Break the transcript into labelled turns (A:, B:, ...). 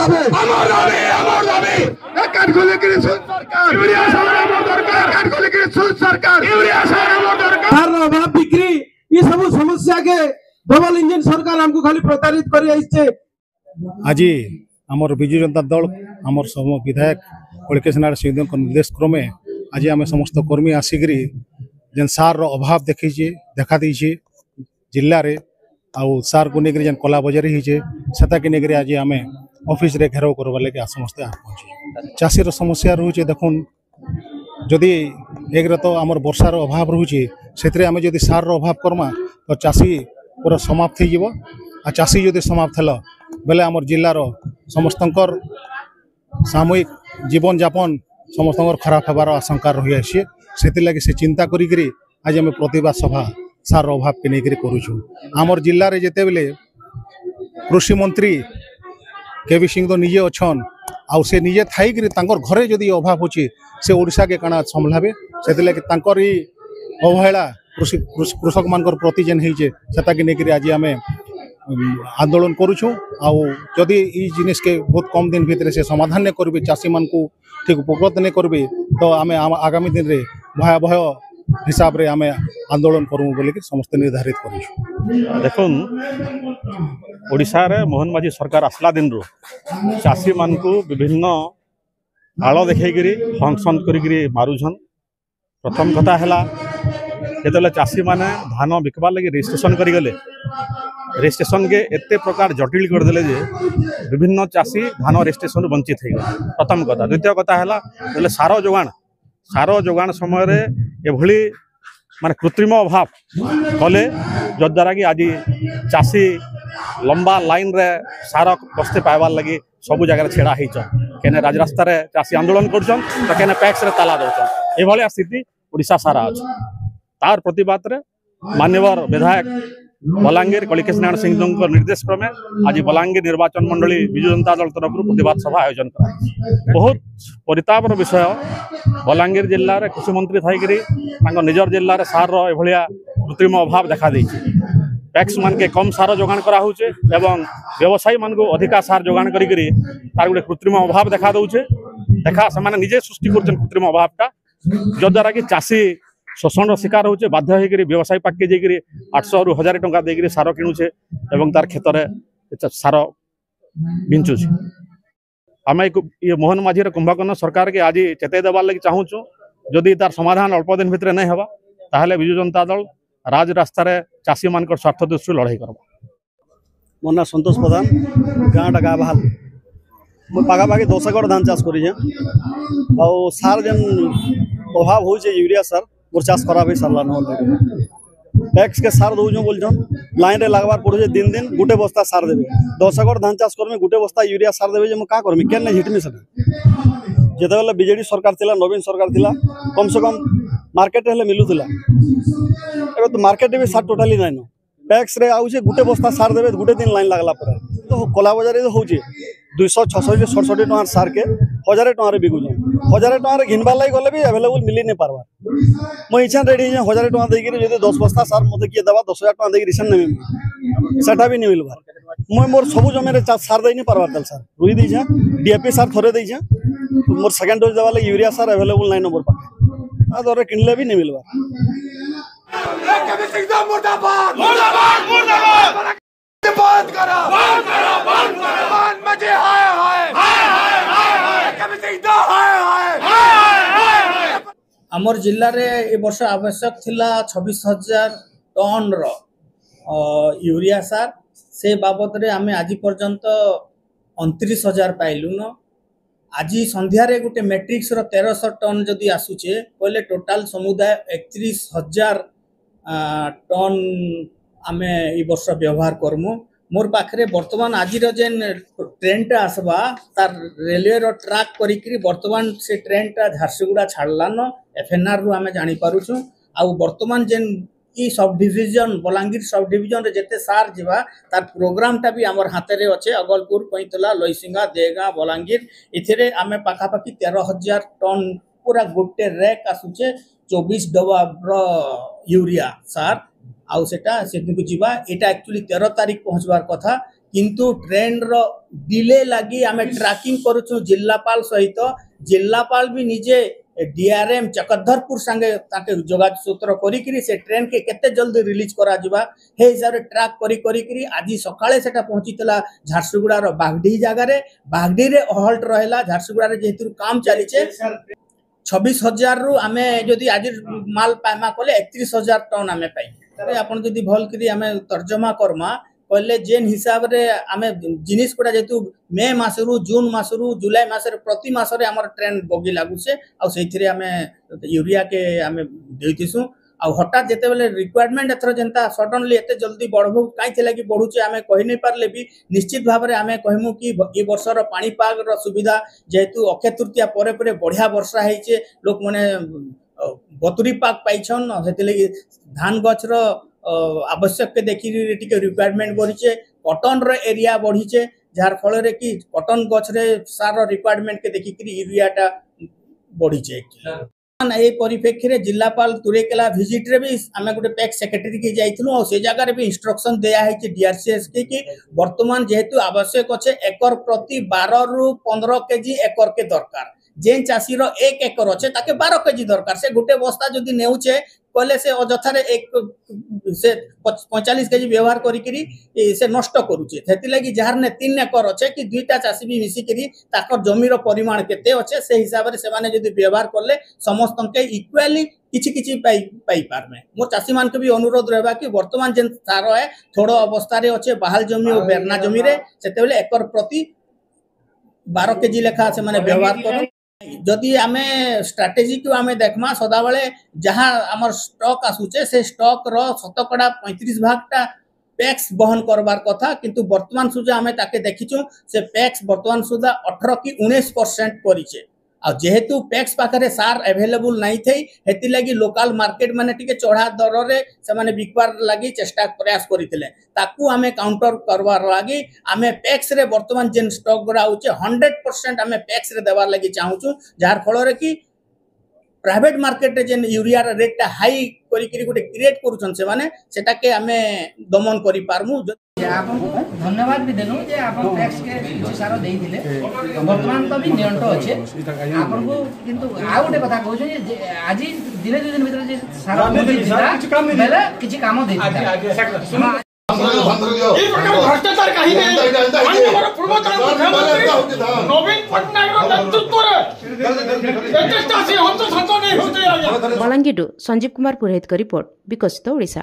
A: দাবি আমার দাবি কাঠগোলে করে সুদ সরকার ইউরিয়া সার আমার দরকার কাঠগোলে করে সুদ সরকার ইউরিয়া সার আমার দরকার সার অভাব বিক্রি ये सब समस्या के डबल इंजन सरकार हमको खाली प्रतारित कर आइছে
B: आज आमर विजु जनता दल आमर सम विधायक कलिकेश नारायण सिंह निर्देश क्रमे आज आम समस्त कर्मी आसिक जेन सार अभाव देखा देछे जिले में आउ सार को लेकर जेन कला बजारी होचे सेटा के लेकर आज आम ऑफिस रे घेराव करवा लगे समस्ते पहुँचे चाषीर समस्या रोचे देखुन जदि एक तो आमर वर्षार अभाव रोचे से आम जदि सार अभाव करमा तो चाषी पूरा समाप्त हो आ चाषी जदि समाप्त है बेले आमर जिलार समस्तंकर सामूहिक जीवन यापन समस्तंकर खराब होबार आशंका रही आसी से लगी से चिंता करी आज आम प्रतिवाद सभा सार अभाव के लेकर करूँ आमर जिले में जिते बेले कृषि मंत्री केवी सिंह तो निजे अच्छन आउ से निजे थाई घरे जदि अभाव होची से ओडिशा के काना संभलाबे से लगी अवहेला कृषक मान प्रति जेन होचे सेटा के लेकर आज आम आंदोलन करुछुँ आउ जदि ई जिनिस के बहुत कम दिन भितर से समाधान नहीं करेंगे चाषी मान को ठीक उपकृत नहीं करेंगे तो आम आगामी दिन में भयावह हिसाब रे आम आंदोलन करूँ बोलिक समस्त निर्धारित कर
C: देखुन ओडिशा रे मोहन माझी सरकार आसला दिन रो चाषी मान को विभिन्न आड़ देखी फंक्शन करी मारुछन प्रथम कथा है जो चाषी मैंने धान बिकबार लगे रजिस्ट्रेशन करगले रजिस्ट्रेशन के एते प्रकार जटिल करदे जे विभिन्न चाषी धान रजिस्ट्रेशन वंचित हो गए प्रथम कथा द्वितीय कथा है सार जोगाण समय एभली माने कृत्रिम अभाव कले जद्वारा कि आज चाषी लंबा लाइन रे सार बस्ते पाइबार लगी सबू जगह छेड़ा होने राजरास्ता रे चाषी आंदोलन करछन तो केने पैक्स रे ताला दौन ये स्थिति ओडिशा सारा अच्छे तार प्रतिवाद रे मान्यवर विधायक बलांगीर कलिकेश नारायण सिंह निर्देश क्रमे आज बलांगीर निर्वाचन मंडली विजु जनता दल तरफ प्रतिवाद सभा आयोजन कर बहुत परितापर विषय बलांगीर जिले में कृषि मंत्री थी निजर जिले में सार एभलिया कृत्रिम अभाव देखा देछि पैक्स मान के कम सार जोगान करा होचे एवं व्यवसायी मान को अधिका सार जोगान करी तार गोटे कृत्रिम अभाव देखा दौचे देखा से निजे सृष्टि कर कृत्रिम अभावटा जद्वारा कि चाषी शोषण शिकार होचे बाध्य होकर व्यवसायी पाके जाकर 800 ରୁ 1000 टंका देकर सार किणुचे एवं तार खेत सार बिंचुचे आम ये मोहन माझी कुंभकर्ण सरकार के आज चेते देवार लगी चाहूँ जदि तार समाधान अल्प दिन भितर नहीं होगा ताहले विजु जनता दल राज रास्तार चाषी मान स्वार्थ दृष्टि लड़ाई कर
D: मोर ना संतोष प्रधान गाँटा गाँ बाहाल मुझे पाखापाखि 10 एकड़ धान चाष कर सार जेन अभाव हो यूरिया सार मोर चाष खराब हो सारा ऑलरेडी पैक्स के सार दौन बोलछन लाइन रे लगवार पड़े दिन दिन गोटे बस्ता सार देवे 10 एकड़ धान चाष करमी गोटे बस्ता यूरिया सार देवे क्या करमी क्या झिटमी से जिते बीजेडी सरकार थिला नवीन सरकार थिला कम से कम मार्केट हेले मिलूला ए तो मार्केट भी सार टोटाली नाइन पैक्स रे आउचे गोटे बस्ता सार देवे गोटे दिन लाइन लगला पर तो कला बजारी हो 266 67 टंकार सार के 1000 टंकार बिकुछन 1000 टंकार घिनबार लगी गले भी अवेलेबल मिली नहीं पारबार मैं इच्छा रेडी 1000 टंका देकर जो 10 बस्ता सार मत किए देवा 10,000 टंका देकर रिसन नहीं सेटा भी नहीं मिलबार मैं मोर सबू जमी सार दे नहीं पारबार तल सार रुई दीछे डीएपी सार थोड़े दीछे मोर सेकेंड डोज देवा लगे यूरिया सार अवेलेबल नहीं नंबर पाके दरे किनले भी नहीं मिलबार
E: आमर जिले रे ए वर्ष आवश्यक थिला 26,000 टन रो यूरिया सार से बाबद रे आमे आज पर्यंत 29,000 पाइलु न आज संध्यारे गोटे मैट्रिक्स रो 1300 टन जदि आसुचे पहले टोटाल समुदाय 31,000 टन आमे ए वर्ष व्यवहार करमु मोर पाखरे वर्तमान आज जेन ट्रेन टा आसबा तार रेलवे रो ट्रैक करी वर्तमान से ट्रेन टा झारसुगुड़ा छाड़लान एफएनआर रु आमे जानी पारुछु आ वर्तमान जेन ई sub division Balangir sub division रे जेते सार जीवा तार प्रोग्राम टा भी हमर हाथे रे अच्छे अगलपुर पैंतला लईसिंगा देगा बलांगीर इथिरे आमे पाखापाखि 13,000 टन पूरा गोटे रैक आसुचे 24 डब्बा रो यूरिया सार आउ सेटा से जीवा एटा एक्चुअली 13 तारीख पहुँचबार कथा किंतु ट्रेन रो डिले लगी आम ट्रैकिंग करूँ जिलापाल सहित जिलापाल भी निजे डीआरएम चक्रधरपुर संगे जोगासूत्र करी से ट्रेन के केते जल्दी रिलीज करा जिबा हे हिसाब रे ट्रैक करी आज सकाळे सेटा पहुंचीतला झारसुगुड़ा रो बागडी जगह रे बागडी रे हॉल्ट रहेला झारसुगुड़ा रे जेतु काम चली छे 26,000 रु आमे जदी आज माल पाइमा कोले 31,000 टन आमे पाइ आपण जदी भल करी आमे तर्जमा करमा कहले जेन हिसाब रे आमे जिनिस कोडा जेतु मे मासरु जून मासरु जुलाई मासरे प्रति मासरे हमर ट्रेन बगी लागु से आ सेथिरे आमे यूरिया के आमे देतिसु आ हठात जेते बेले रिक्वायरमेंट एथर जनता सडनली एते जल्दी बढ़बो काई थिला कि बढ़ुचे आमे कहि नै पारले भी निश्चित भाव रे आमे कहमु कि ए वर्षर पानी पाग रो सुविधा जेतु अक्षय तृतीया परे परे बढ़िया वर्षा हेचे लोक माने बतुरी पाक पाइछन सेतिले धान गछ रो आवश्यक के देखि टिके रिक्वायरमेंट बढ़िचे कॉटन रो एरिया बढ़िचे जार फल रे कि कॉटन गछ रे सार रिक्वायरमेंट के देखि कि यूरियाटा बढ़िचे ए परिप्रेक्षी रे जिलापाल तुरेकेला विजिट रे भी आमे गोटे पैक सेक्रेटरी के जाइथनु और से जगह रे भी इंस्ट्रक्शन दिया है कि डीआरसीएस के कि वर्तमान जेहेतु आवश्यक अच्छे एकर प्रति 12 रु 15 केजी एकर के दरकार जेन चासी रो 1 एकर अच्छे ताके 12 केजी दरकार से गोटे बस्ता जदी नेउचे कहले से अजथारे एक से 45 केजी व्यवहार करी से नष्ट करूचे सेति लागि जहार ने 3 एकर अच्छे कि दुईटा चासी भी मिसी करी ताकर जमीर परिमाण केते अच्छे से हिसाब रे से माने जदी व्यवहार करले समस्त के इक्वली किछि पाई पारमे मोर चासी मान के भी अनुरोध रहबा कि वर्तमान जेन सार है थोड़ो अवस्था रे अच्छे बहाल जमी और बेरना जमी रे सेते बेले एकर प्रति 12 केजी लेखा से माने व्यवहार करू जदि आमे स्ट्रेटेजी को आमे देखमा सदा बेले जहां हमर स्टॉक आसुचे से स्टॉक रो 35% पैक्स बहन करबार कथा किंतु वर्तमान सुजा आमे ताके देखिछु से पैक्स वर्तमान सुधा 18 की 19% करिचे आ जेहेतु पैक्स पाखरे सार अवेलेबल नहीं थई हेति लागि लोकल मार्केट माने टिके चढ़ा दर रे से माने बिकबार लागि चेष्टा प्रयास करिथिले ताकू आमे काउंटर करबार लागि आमे पैक्स रे वर्तमान जेन स्टॉक गुडा होचे 100% आमे पैक्स रे देबार लागि चाहूछु जार फल रे कि प्राइवेट मार्केट रे जेन यूरिया रेट टा हाई करी करी गोटे क्रिएट करूछन से माने सेटा के आमे दमन करि पारमु
F: आपन धन्यवाद भी देनु जे आपन टैक्स के किछि सारो देई दिले वर्तमान तो भी नियंत्रण अच्छे आपन को किंतु आ गोटे कथा कहू जे आज दिने दु दिन भीतर जे सारो बेले किछि काम देई दिला
G: এই প্রকার ভ্রষ্টাচার কাহিনী মাননীয় পূর্বতন মুখ্যমন্ত্রী নবীন পটনায়কৰ নেতৃত্বৰে এতেষ্টাসি হন্তসন্ত নেই হতে
H: बलांगीर सञ्जीव कुमार पुरोहित रिपोर्ट विकसित ओडिशा।